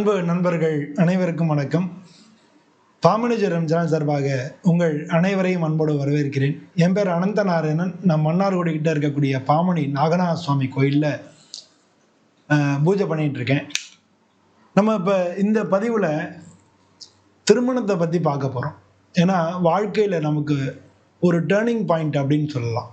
அன்பு நண்பர்கள் அனைவருக்கும் வணக்கம். பாமணிஜரம் சேனல் சார்பாக உங்கள் அனைவரையும் அன்போடு வரவேற்கிறேன். என் பேர் அனந்த நாராயணன். நான் மன்னார்குடி கிட்ட இருக்கக்கூடிய பாமணி நாகநாத சுவாமி கோயிலில் பூஜை பண்ணிட்டு இருக்கேன். நம்ம இப்போ இந்த பதிவில் திருமணத்தை பற்றி பார்க்க போகிறோம். ஏன்னா வாழ்க்கையில் நமக்கு ஒரு டேர்னிங் பாயிண்ட் அப்படின்னு சொல்லலாம்.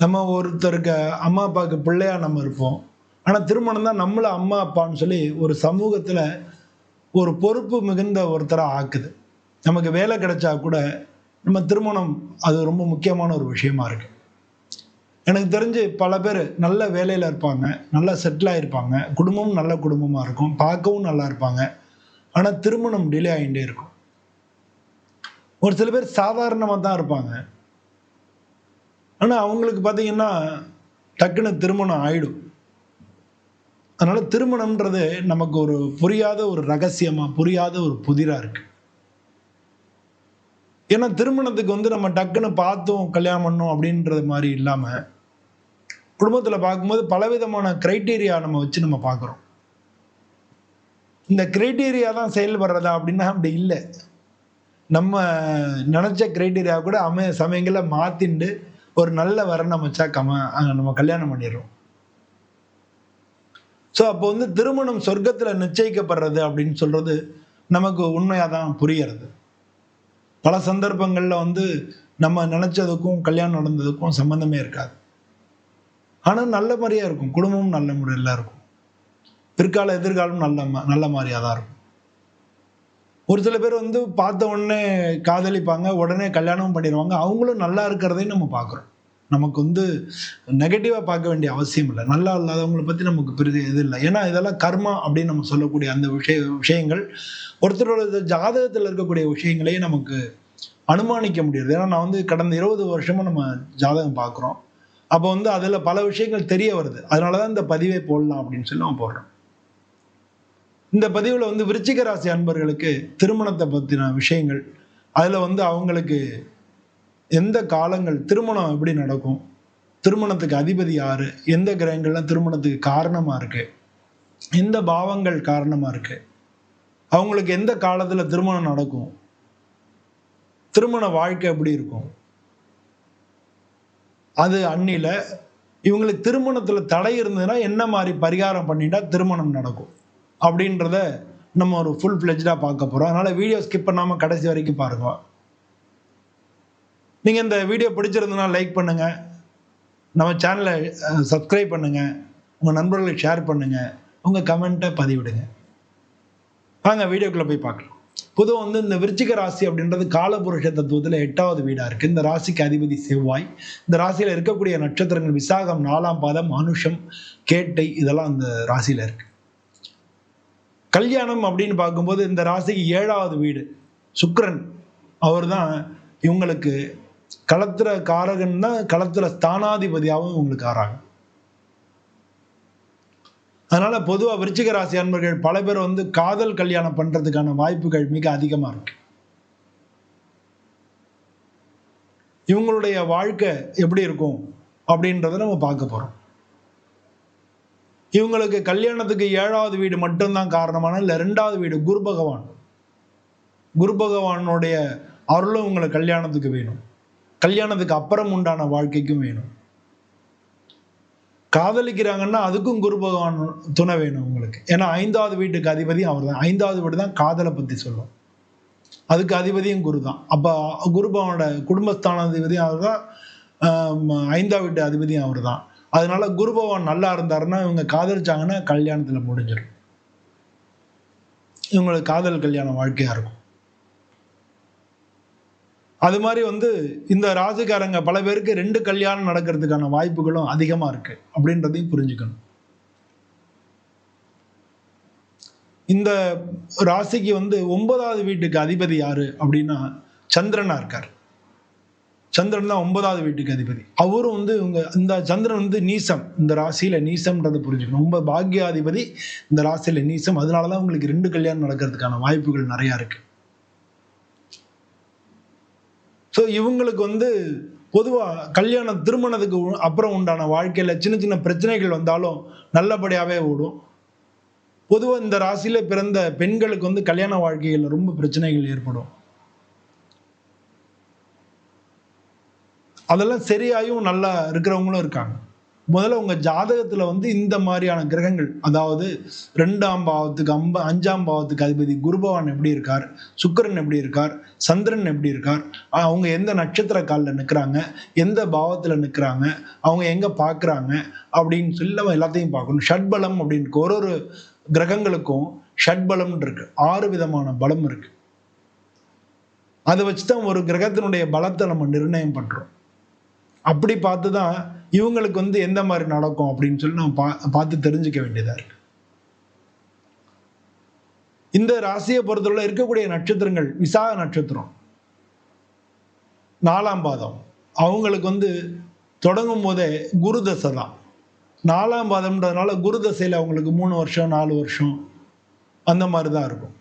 நம்ம ஒருத்தருக்கு அம்மா அப்பாவுக்கு பிள்ளையாக நம்ம இருப்போம். ஆனால் திருமணம் தான் நம்மளை அம்மா அப்பான்னு சொல்லி ஒரு சமூகத்தில் ஒரு பொறுப்பு மிகுந்த ஒருத்தராக ஆக்குது. நமக்கு வேலை கிடைச்சா கூட நம்ம திருமணம் அது ரொம்ப முக்கியமான ஒரு விஷயமா இருக்கு. எனக்கு தெரிஞ்சு பல பேர் நல்ல வேலையில் இருப்பாங்க, நல்லா செட்டில் ஆகிருப்பாங்க, குடும்பமும் நல்ல குடும்பமாக இருக்கும், பார்க்கவும் நல்லா இருப்பாங்க. ஆனால் திருமணம் டிலே ஆகிட்டே இருக்கும். ஒரு சில பேர் சாதாரணமாக தான் இருப்பாங்க, ஆனால் அவங்களுக்கு பார்த்தீங்கன்னா டக்குன்னு திருமணம் ஆயிடும். அதனால திருமணம்ன்றது நமக்கு ஒரு புரியாத ஒரு ரகசியமா, புரியாத ஒரு புதிரா இருக்கு. ஏன்னா திருமணத்துக்கு நம்ம டக்குன்னு பார்த்தோம் கல்யாணம் பண்ணோம் அப்படின்றது மாதிரி இல்லாம, குடும்பத்துல பார்க்கும்போது பலவிதமான கிரைட்டீரியா நம்ம வச்சு நம்ம பார்க்குறோம். இந்த கிரைட்டீரியா தான் செயல்படுறதா அப்படின்னா அப்படி இல்லை. நம்ம நினைச்ச கிரைட்டீரியா கூட சமயங்கள்ல மாத்திண்டு ஒரு நல்ல வரன் அமைச்சா நம்ம கல்யாணம் பண்ணிடுறோம். ஸோ அப்போ திருமணம் சொர்க்கத்தில் நிச்சயிக்கப்படுறது அப்படின்னு சொல்றது நமக்கு உண்மையாக தான் புரியறது. பல சந்தர்ப்பங்களில் நம்ம நினைச்சதுக்கும் கல்யாணம் நடந்ததுக்கும் சம்பந்தமே இருக்காது. ஆனால் நல்ல மாதிரியா இருக்கும், குடும்பமும் நல்ல முறையில் இருக்கும், பிற்கால எதிர்காலம் நல்ல மாதிரியாக தான் இருக்கும். ஒரு சில பேர் பார்த்த உடனே காதலிப்பாங்க, உடனே கல்யாணமும் பண்ணிடுவாங்க. அவங்களும் நல்லா இருக்கிறதையும் நம்ம பார்க்குறோம். நமக்கு நெகட்டிவாக பார்க்க வேண்டிய அவசியம் இல்லை. நல்லா இல்லாதவங்களை பற்றி நமக்கு பெரிய இது இல்லை. ஏன்னா இதெல்லாம் கர்மா அப்படின்னு நம்ம சொல்லக்கூடிய அந்த விஷயங்கள் ஒருத்தரோட ஜாதகத்தில் இருக்கக்கூடிய விஷயங்களையே நமக்கு அனுமானிக்க முடியுது. ஏன்னா நான் கடந்த 20 வருஷமா நம்ம ஜாதகம் பார்க்குறோம். அப்போ அதில் பல விஷயங்கள் தெரிய வருது. அதனால தான் இந்த பதிவை போடலாம் அப்படின்னு சொல்லி நம்ம போடுறோம். இந்த பதிவில் விருச்சிக ராசி அன்பர்களுக்கு திருமணத்தை பற்றின விஷயங்கள், அதில் அவங்களுக்கு எந்த காலங்கள் திருமணம் எப்படி நடக்கும், திருமணத்துக்கு அதிபதி யாரு, எந்த கிரகங்கள்லாம் திருமணத்துக்கு காரணமா இருக்கு, எந்த பாவங்கள் காரணமா இருக்கு, அவங்களுக்கு எந்த காலத்துல திருமணம் நடக்கும், திருமண வாழ்க்கை எப்படி இருக்கும், அது அன்னில இவங்களுக்கு திருமணத்துல தடை இருந்ததுன்னா என்ன மாதிரி பரிகாரம் பண்ணிட்டா திருமணம் நடக்கும் அப்படின்றத நம்ம ஒரு ஃபுல் ஃபிளெஜ்டா பார்க்க போறோம். அதனால வீடியோ ஸ்கிப் பண்ணாம கடைசி வரைக்கும் பாருங்க. நீங்கள் இந்த வீடியோ பிடிச்சிருந்ததுன்னா லைக் பண்ணுங்கள், நம்ம சேனலை சப்ஸ்கிரைப் பண்ணுங்கள், உங்கள் நண்பர்களுக்கு ஷேர் பண்ணுங்கள், உங்கள் கமெண்ட்டை பதிவிடுங்க. வாங்க வீடியோக்குள்ளே போய் பார்க்கலாம். பொதுவாக இந்த விருச்சிக ராசி அப்படின்றது காலபுருஷ தத்துவத்தில் 8வது வீடாக இருக்குது. இந்த ராசிக்கு அதிபதி செவ்வாய். இந்த ராசியில் இருக்கக்கூடிய நட்சத்திரங்கள் விசாகம், 4ஆம் பாதம், அனுஷம், கேட்டை, இதெல்லாம் இந்த ராசியில் இருக்கு. கல்யாணம் அப்படின்னு பார்க்கும்போது இந்த ராசிக்கு 7வது வீடு சுக்கிரன். அவர் தான் இவங்களுக்கு களத்திர காரகன் தான், களத்திர ஸ்தானாதிபதியாகவும் உங்களுக்கு ஆறாங்க. அதனால பொதுவா விருச்சிக ராசி அன்பர்கள் பல பேர் காதல் கல்யாணம் பண்றதுக்கான வாய்ப்புகள் மிக அதிகமா இருக்கு. இவங்களுடைய வாழ்க்கை எப்படி இருக்கும் அப்படின்றத நம்ம பார்க்க போறோம். இவங்களுக்கு கல்யாணத்துக்கு 7வது வீடு மட்டும்தான் காரணமான இல்ல, 2வது வீடு குரு பகவான். குரு பகவானுடைய அருளும் உங்களுக்கு கல்யாணத்துக்கு வேணும், கல்யாணத்துக்கு அப்புறம் உண்டான வாழ்க்கைக்கும் வேணும். காதலிக்கிறாங்கன்னா அதுக்கும் குரு பகவான் துணை வேணும் உங்களுக்கு. ஏன்னா 5வது வீட்டுக்கு அதிபதி அவர் தான். 5வது வீடு தான் காதலை பத்தி சொல்லும், அதுக்கு அதிபதியும் குரு தான். அப்ப குரு பகவானோட குடும்பஸ்தான அதிபதியும் அவர் தான், 5வது வீட்டு அதிபதியும் அவர் தான். அதனால குரு பகவான் நல்லா இருந்தாருன்னா இவங்க காதலிச்சாங்கன்னா கல்யாணத்துல முடிஞ்சிடும். இவங்களுக்கு காதல் கல்யாண வாழ்க்கையா இருக்கும். அது மாதிரி இந்த ராசிக்காரங்க பல பேருக்கு 2 கல்யாணம் நடக்கிறதுக்கான வாய்ப்புகளும் அதிகமா இருக்கு அப்படின்றதையும் புரிஞ்சுக்கணும். இந்த ராசிக்கு 9வது வீட்டுக்கு அதிபதி யாரு அப்படின்னா சந்திரனா இருக்கார். சந்திரன் தான் 9வது வீட்டுக்கு அதிபதி. அவரும் இவங்க இந்த சந்திரன் நீசம், இந்த ராசியில நீசம்ன்றதை புரிஞ்சுக்கணும். ரொம்ப பாக்கியாதிபதி இந்த ராசியில நீசம். அதனாலதான் உங்களுக்கு 2 கல்யாணம் நடக்கிறதுக்கான வாய்ப்புகள் நிறைய இருக்கு. ஸோ இவங்களுக்கு பொதுவாக திருமணத்துக்கு அப்புறம் உண்டான வாழ்க்கையில் சின்ன சின்ன பிரச்சனைகள் வந்தாலும் நல்லபடியாகவே ஓடும். பொதுவா இந்த ராசியில பிறந்த பெண்களுக்கு வந்து கல்யாண வாழ்க்கையில் ரொம்ப பிரச்சனைகள் ஏற்படும். அதெல்லாம் சரியாயும் நல்லா இருக்கிறவங்களும் இருக்காங்க. முதல்ல உங்க ஜாதகத்துல வந்து இந்த மாதிரியான கிரகங்கள், அதாவது 2ஆம் பாவத்துக்கு 5ஆம் பாவத்துக்கு அதிபதி குரு பகவான் எப்படி இருக்கார், சுக்கிரன் எப்படி இருக்கார், சந்திரன் எப்படி இருக்கார், அவங்க எந்த நட்சத்திர கால்ல நிற்கிறாங்க, எந்த பாவத்துல நிற்கிறாங்க, அவங்க எங்க பார்க்குறாங்க அப்படின்னு சொல்லி நம்ம எல்லாத்தையும் பார்க்கணும். ஷட்பலம் அப்படின்னு ஒரு ஒரு கிரகங்களுக்கும் ஷட்பலம் இருக்கு. 6 விதமான பலம் இருக்கு. அதை வச்சுதான் ஒரு கிரகத்தினுடைய பலத்தை நம்ம நிர்ணயம் பண்றோம். அப்படி பார்த்து தான் இவங்களுக்கு வந்து எந்த மாதிரி நடக்கும் அப்படின்னு சொல்லி நம்ம பார்த்து தெரிஞ்சுக்க வேண்டியதா இருக்கு. இந்த ராசியை பொறுத்தவரை இருக்கக்கூடிய நட்சத்திரங்கள், விசாக நட்சத்திரம் 4ஆம் பாதம், அவங்களுக்கு வந்து தொடங்கும் போதே குரு தசை தான். 4ஆம் பாதம்ன்றதுனால குரு தசையில் அவங்களுக்கு 3 வருஷம் 4 வருஷம் அந்த மாதிரி தான் இருக்கும்.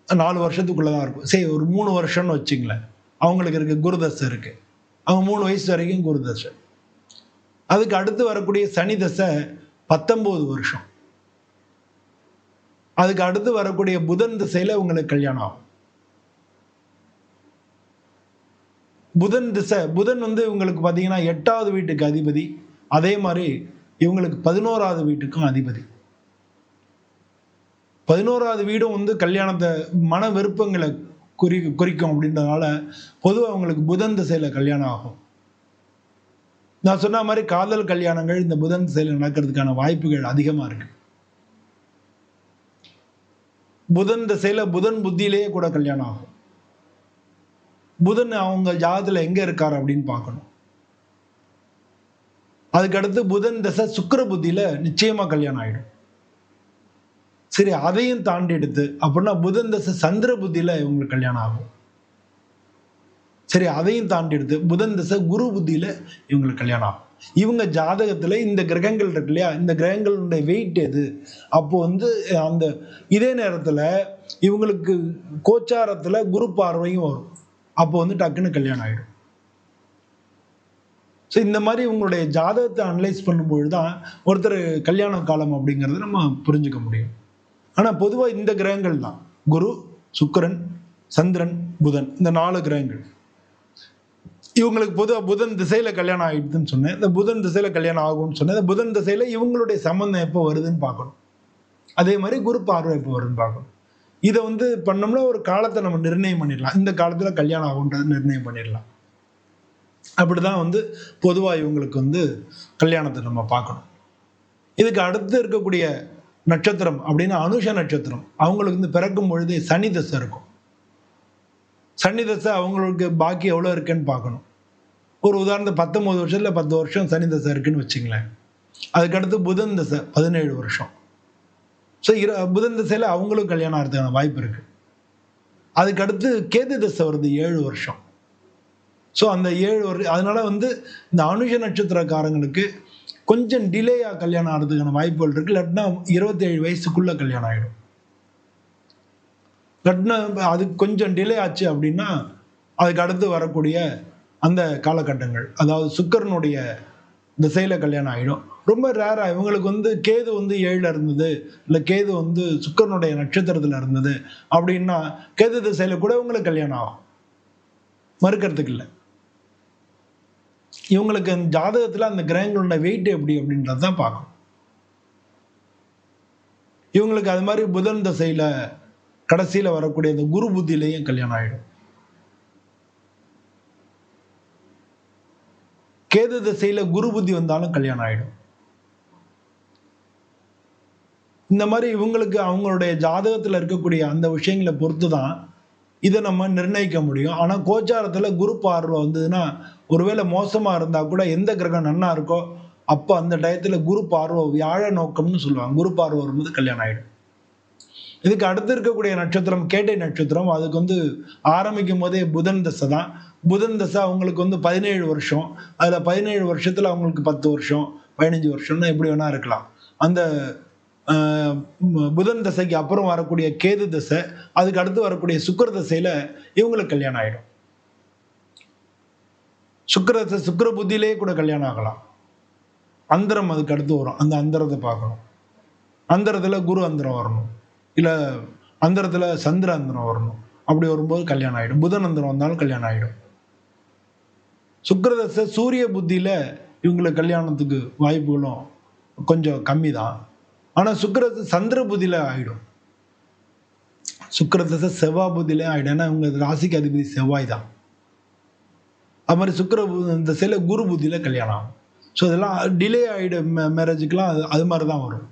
4 வருஷத்துக்குள்ளதான் இருக்கும். சரி, ஒரு 3 வருஷம்னு வச்சுங்களேன், அவங்களுக்கு இருக்கு குரு தசை இருக்கு. அவங்க 3 வயசு வரைக்கும் குரு தசை. அதுக்கு அடுத்து வரக்கூடிய சனி தசை 19 வருஷம். அதுக்கு அடுத்து வரக்கூடிய புதன் திசையில உங்களுக்கு கல்யாணம் ஆகும். புதன் திசை, புதன் வந்து இவங்களுக்கு பார்த்தீங்கன்னா 8வது வீட்டுக்கு அதிபதி, அதே மாதிரி இவங்களுக்கு 11வது வீட்டுக்கும் அதிபதி. 11வது வீடும் வந்து கல்யாணத்தை, மன விருப்பங்களை குறிக்கும் அப்படின்றதுனால பொதுவாக அவங்களுக்கு புதன் திசையில கல்யாணம் ஆகும். நான் சொன்ன மாதிரி காதல் கல்யாணங்கள் இந்த புதன் திசையில நடக்கிறதுக்கான வாய்ப்புகள் அதிகமா இருக்கு. புதன் திசையில புதன் புத்தியிலேயே கூட கல்யாணம் ஆகும். புதன் அவங்க ஜாதகத்துல எங்க இருக்காரு அப்படின்னு பார்க்கணும். அதுக்கடுத்து புதன் திசை சுக்கிர புத்தியில நிச்சயமா கல்யாணம் ஆயிடும். சரி, அதையும் தாண்டி எடுத்து அப்படின்னா புதன் தசை சந்திர புத்தியில இவங்களுக்கு கல்யாணம் ஆகும். சரி, அதையும் தாண்டி எடுத்து புதன் தசை குரு புத்தியில இவங்களுக்கு கல்யாணம் ஆகும். இவங்க ஜாதகத்துல இந்த கிரகங்கள் இருக்கு இல்லையா, இந்த கிரகங்களுடைய வெயிட் எது, அப்போ வந்து அந்த இதே நேரத்துல இவங்களுக்கு கோச்சாரத்துல குரு பார்வையும் வரும். அப்போ வந்து டக்குன்னு கல்யாணம் ஆயிடும். ஸோ இந்த மாதிரி உங்களுடைய ஜாதகத்தை அனலைஸ் பண்ணும்பொழுதுதான் ஒருத்தர் கல்யாண காலம் அப்படிங்கிறது நம்ம புரிஞ்சுக்க முடியும். ஆனா பொதுவா இந்த கிரகங்கள் தான் குரு, சுக்கிரன், சந்திரன், புதன், இந்த 4 கிரகங்கள் இவங்களுக்கு பொதுவாக புதன் திசையில கல்யாணம் ஆயிடுதுன்னு சொன்னேன். இந்த புதன் திசையில கல்யாணம் ஆகும்னு சொன்னேன். இந்த புதன் திசையில இவங்களுடைய சம்பந்தம் எப்போ வருதுன்னு பார்க்கணும். அதே மாதிரி குரு பார்வை எப்போ வருதுன்னு பார்க்கணும். இதை வந்து பண்ணோம்னா ஒரு காலத்தை நம்ம நிர்ணயம் பண்ணிடலாம். இந்த காலத்துல கல்யாணம் ஆகுன்றது நிர்ணயம் பண்ணிடலாம். அப்படிதான் வந்து பொதுவா இவங்களுக்கு வந்து கல்யாணத்தை நம்ம பார்க்கணும். இதுக்கு அடுத்து இருக்கக்கூடிய நட்சத்திரம் அப்படின்னா அனுஷ நட்சத்திரம். அவங்களுக்கு வந்து பிறக்கும் பொழுது சனி தசை இருக்கும். சனி தசை அவங்களுக்கு பாக்கி எவ்வளவு இருக்குன்னு பார்க்கணும். ஒரு உதாரணத்துக்கு 19 வருஷத்துல 10 வருஷம் சனி தசை இருக்குன்னு வச்சுங்களேன். அதுக்கடுத்து புதன் தசை 17 வருஷம். ஸோ புதன் தசையில அவங்களும் கல்யாணம் ஆகிறதுக்கான வாய்ப்பு இருக்கு. அதுக்கடுத்து கேது தசை வருது 7 வருஷம். ஸோ அந்த 7 வருஷம், அதனால வந்து இந்த அனுஷ நட்சத்திரக்காரங்களுக்கு கொஞ்சம் டிலேயா கல்யாணம் ஆகிறதுக்கான வாய்ப்புகள் இருக்கு. இல்லாட்டினா 27 வயசுக்குள்ள கல்யாணம் ஆகிடும். இல்லாட்டினா அது கொஞ்சம் டிலே ஆச்சு அப்படின்னா அதுக்கு அடுத்து வரக்கூடிய அந்த காலகட்டங்கள், அதாவது சுக்கிரனுடைய திசையில கல்யாணம் ஆகிடும். ரொம்ப ரேரா இவங்களுக்கு வந்து கேது வந்து 7ல இருந்தது, இல்லை கேது வந்து சுக்கிரனுடைய நட்சத்திரத்துல இருந்தது அப்படின்னா கேது திசையில கூட இவங்களுக்கு கல்யாணம் ஆகும், மறுக்கிறதுக்கு இல்லை. இவங்களுக்கு அந்த ஜாதகத்துல அந்த கிரகங்களோட வெயிட் எப்படி அப்படின்றதான் பார்க்கணும். இவங்களுக்கு அது மாதிரி புதன் தசையில கடைசியில வரக்கூடிய அந்த குரு புத்தியிலையும் கல்யாணம் ஆயிடும். கேது திசையில குரு புத்தி வந்தாலும் கல்யாணம் ஆயிடும். இந்த மாதிரி இவங்களுக்கு அவங்களுடைய ஜாதகத்துல இருக்கக்கூடிய அந்த விஷயங்களை பொறுத்துதான் இதை நம்ம நிர்ணயிக்க முடியும். ஆனா கோச்சாரத்துல குரு பார்வை வந்ததுன்னா, ஒருவேளை மோசமா இருந்தா கூட எந்த கிரகம் நன்னா இருக்கோ அப்ப அந்த டயத்துல குரு பார்வை, வியாழ நோக்கம்னு சொல்லுவாங்க, குரு பார்வை வரும்போது கல்யாணம் ஆயிடும். இதுக்கு அடுத்து இருக்கக்கூடிய நட்சத்திரம் கேட்டை நட்சத்திரம். அதுக்கு வந்து ஆரம்பிக்கும் போதே புதன் தசை தான். புதன் தசை அவங்களுக்கு வந்து 17 வருஷம். அதுல 17 வருஷத்துல அவங்களுக்கு 10 வருஷம் 15 வருஷம்னா எப்படி வேணா இருக்கலாம். அந்த புதன் தசைக்கு அப்புறம் வரக்கூடிய கேது தசை, அதுக்கு அடுத்து வரக்கூடிய சுக்கிர தசையில இவங்களுக்கு கல்யாணம் ஆயிடும். சுக்கிர புத்தியிலேயே கூட கல்யாணம் ஆகலாம். அந்தரம் அதுக்கு அடுத்து வரும், அந்த அந்தரத்தை பார்க்கணும். அந்தரத்துல குரு அந்தரம் வரணும், இல்ல அந்தரத்துல சந்திர அந்தரம் வரணும். அப்படி வரும்போது கல்யாணம் ஆயிடும். புதன் அந்தரம் வந்தாலும் கல்யாணம் ஆயிடும். சுக்கிரதசை சூரிய புத்தியில இவங்களுக்கு கல்யாணத்துக்கு வாய்ப்புகளும் கொஞ்சம் கம்மி தான். ஆனா சுக்கிரதசை சந்திர புத்தியில ஆயிடும். சுக்கிரதசை செவ்வாய் புத்தியிலே ஆயிடும். ஏன்னா இவங்க ராசிக்கு அதிபதி செவ்வாய் தான். அது மாதிரி திசையில குரு புத்தியில கல்யாணம் ஆகும். ஸோ இதெல்லாம் டிலே ஆகிடும். மேரேஜுக்கெல்லாம் அது மாதிரி தான் வரும்.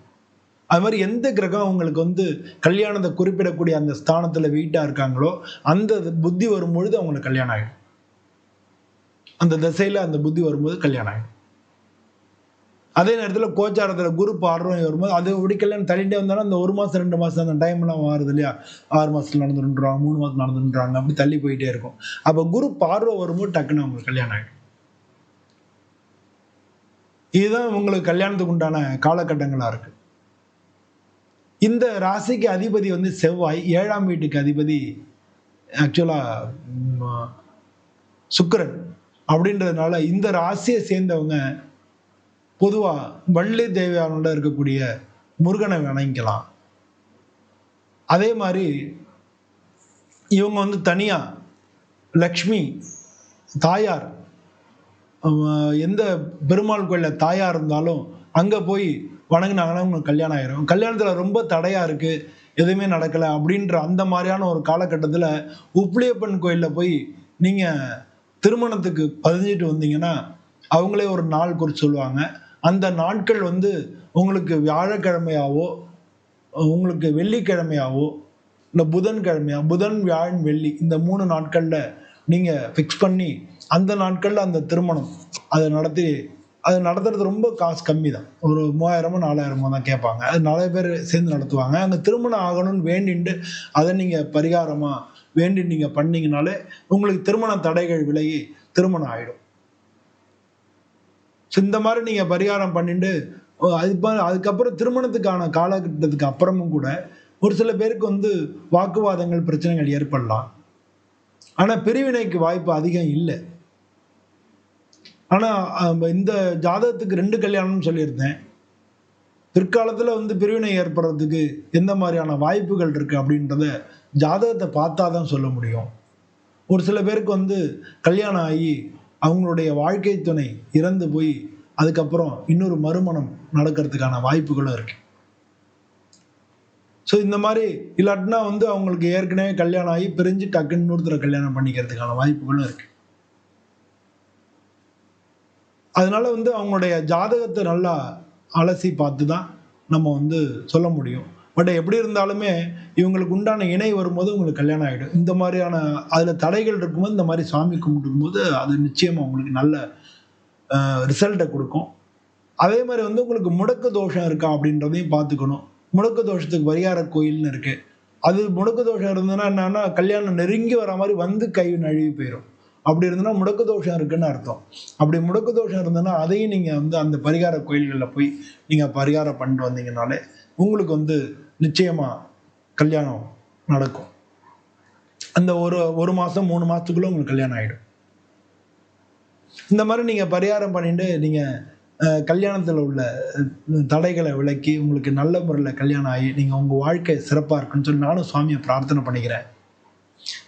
அது மாதிரி எந்த கிரகம் உங்களுக்கு வந்து கல்யாணத்தை குறிப்பிடக்கூடிய அந்த ஸ்தானத்தில் வீட்டாக இருக்காங்களோ அந்த புத்தி வரும்பொழுது அவங்களுக்கு கல்யாணம் ஆகிடும். அந்த திசையில் அந்த புத்தி வரும்போது கல்யாணம் ஆகிடும். அதே நேரத்தில் கோச்சாரத்தில் குரு பார்வை வரும்போது அது இப்படி கல்யாணம் தள்ளிட்டே வந்தாலும் அந்த 1 மாதம் 2 மாதம் அந்த டைம்லாம் மாறுது இல்லையா? 6 மாதத்தில் நடந்துருன்றாங்க, 3 மாதம் நடந்துன்றாங்க, அப்படி தள்ளி போயிட்டே இருக்கும். அப்போ குரு பார்வை வரும்போது டக்குன்னு அவங்களுக்கு கல்யாணம் ஆகிடும். இதுதான் உங்களுக்கு கல்யாணத்துக்கு உண்டான காலகட்டங்களாக இருக்கு. இந்த ராசிக்கு அதிபதி வந்து செவ்வாய், 7ஆம் வீட்டுக்கு அதிபதி ஆக்சுவலா சுக்கிரன் அப்படின்றதுனால இந்த ராசியை சேர்ந்தவங்க பொதுவா வள்ளி தேவியானோட இருக்கக்கூடிய முருகனை வணங்கிக்கலாம். அதே மாதிரி இவங்க வந்து தனியா லக்ஷ்மி தாயார், எந்த பெருமாள் கோயில தாயார் இருந்தாலும் அங்க போய் வணங்கினாங்கன்னா உங்களுக்கு கல்யாணம் ஆயிரும். கல்யாணத்துல ரொம்ப தடையா இருக்கு, எதுவுமே நடக்கல அப்படின்ற அந்த மாதிரியான ஒரு காலகட்டத்துல உப்பிலியப்பன் கோயில்ல போய் நீங்க திருமணத்துக்கு பதிஞ்சிட்டு வந்தீங்கன்னா அவங்களே ஒரு நாள் குறித்து சொல்லுவாங்க. அந்த நாட்கள் வந்து உங்களுக்கு வியாழக்கிழமையாவோ உங்களுக்கு வெள்ளிக்கிழமையாவோ இல்லை புதன் வியாழன் வெள்ளி இந்த 3 நாட்கள்ல நீங்க ஃபிக்ஸ் பண்ணி அந்த நாட்கள்ல அந்த திருமணம் அதை நடத்துறது ரொம்ப காசு கம்மி தான். ஒரு 3000 4000 தான் கேட்பாங்க. அது நிறைய பேர் சேர்ந்து நடத்துவாங்க. அந்த திருமணம் ஆகணும்னு வேண்டிட்டு அதை நீங்க பரிகாரமா வேண்டி நீங்க பண்ணீங்கனாலே உங்களுக்கு திருமண தடைகள் விலகி திருமணம் ஆயிடும். இந்த மாதிரி நீங்க பரிகாரம் பண்ணிட்டு அதுக்கப்புறம் திருமணத்துக்கான காலகட்டத்துக்கு அப்புறமும் கூட ஒரு சில பேருக்கு வந்து வாக்குவாதங்கள் பிரச்சனைகள் ஏற்படலாம். ஆனா பிரிவினைக்கு வாய்ப்பு அதிகம் இல்லை. ஆனா இந்த ஜாதகத்துக்கு 2 கல்யாணம்னு சொல்லியிருந்தேன். பிற்காலத்துல வந்து பிரிவினை ஏற்படுறதுக்கு எந்த மாதிரியான வாய்ப்புகள் இருக்கு அப்படின்றத ஜாதகத்தை பார்த்தாதான் சொல்ல முடியும். ஒரு சில பேருக்கு வந்து கல்யாணம் ஆகி அவங்களுடைய வாழ்க்கை துணை இறந்து போய் அதுக்கப்புறம் இன்னொரு மறுமணம் நடக்கிறதுக்கான வாய்ப்புகளும் இருக்கு. ஸோ இந்த மாதிரி இல்லாட்டினா வந்து அவங்களுக்கு ஏற்கனவே கல்யாணம் ஆகி பிரிஞ்சு டக்குன்னு இன்னொருத்தரை கல்யாணம் பண்ணிக்கிறதுக்கான வாய்ப்புகளும் இருக்கு. அதனால வந்து அவங்களுடைய ஜாதகத்தை நல்லா அலசி பார்த்து தான் நம்ம வந்து சொல்ல முடியும். பட் எப்படி இருந்தாலுமே இவங்களுக்கு உண்டான இணை வரும்போது உங்களுக்கு கல்யாணம் ஆகிடும். இந்த மாதிரியான அதில் தடைகள் இருக்கும்போது இந்த மாதிரி சாமி கும்பிடும் போது அது நிச்சயமாக உங்களுக்கு நல்ல ரிசல்ட்டை கொடுக்கும். அதே மாதிரி வந்து உங்களுக்கு முடக்கு தோஷம் இருக்கா அப்படின்றதையும் பார்த்துக்கணும். முடக்கு தோஷத்துக்கு பரிகார கோயில்னு இருக்கு. அது முடக்கு தோஷம் இருந்ததுன்னா என்னன்னா கல்யாணம் நெருங்கி வர மாதிரி வந்து கை நழுவி போயிடும். அப்படி இருந்ததுன்னா முடக்கு தோஷம் இருக்குன்னு அர்த்தம். அப்படி முடக்கு தோஷம் இருந்ததுன்னா அதையும் நீங்க வந்து அந்த பரிகார கோயில்களில் போய் நீங்க பரிகாரம் பண்ணிட்டு வந்தீங்கனாலே உங்களுக்கு வந்து நிச்சயமா கல்யாணம் நடக்கும். அந்த ஒரு மாசம் 3 மாசத்துக்குள்ள உங்களுக்கு கல்யாணம் ஆயிடும். இந்த மாதிரி நீங்க பரிகாரம் பண்ணிட்டு நீங்க கல்யாணத்துல உள்ள தடைகளை விலக்கி உங்களுக்கு நல்ல முறையில் கல்யாணம் ஆகி நீங்க உங்க வாழ்க்கை சிறப்பா இருக்குன்னு சொல்லி நானும் சுவாமியை பிரார்த்தனை பண்ணிக்கிறேன்.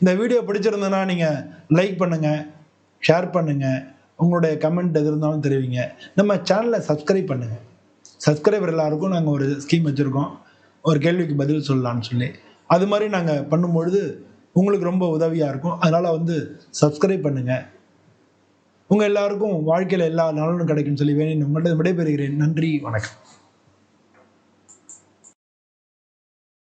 இந்த வீடியோ பிடிச்சிருந்ததுன்னா நீங்க லைக் பண்ணுங்க, ஷேர் பண்ணுங்க, உங்களுடைய கமெண்ட் எது இருந்தாலும் தெரிவிங்க. நம்ம சேனலை சப்ஸ்கிரைப் பண்ணுங்க. சப்ஸ்கிரைபர் எல்லாருக்கும் நாங்கள் ஒரு ஸ்கீம் வச்சுருக்கோம், ஒரு கேள்விக்கு பதில் சொல்லலாம்னு சொல்லி. அது மாதிரி நாங்கள் பண்ணும்பொழுது உங்களுக்கு ரொம்ப உதவியாக இருக்கும். அதனால் வந்து சப்ஸ்கிரைப் பண்ணுங்கள். உங்கள் எல்லாருக்கும் வாழ்க்கையில் எல்லா நலனும் கிடைக்கும்னு சொல்லி வேணும் உங்கள்கிட்ட விடைபெறுகிறேன். நன்றி, வணக்கம்.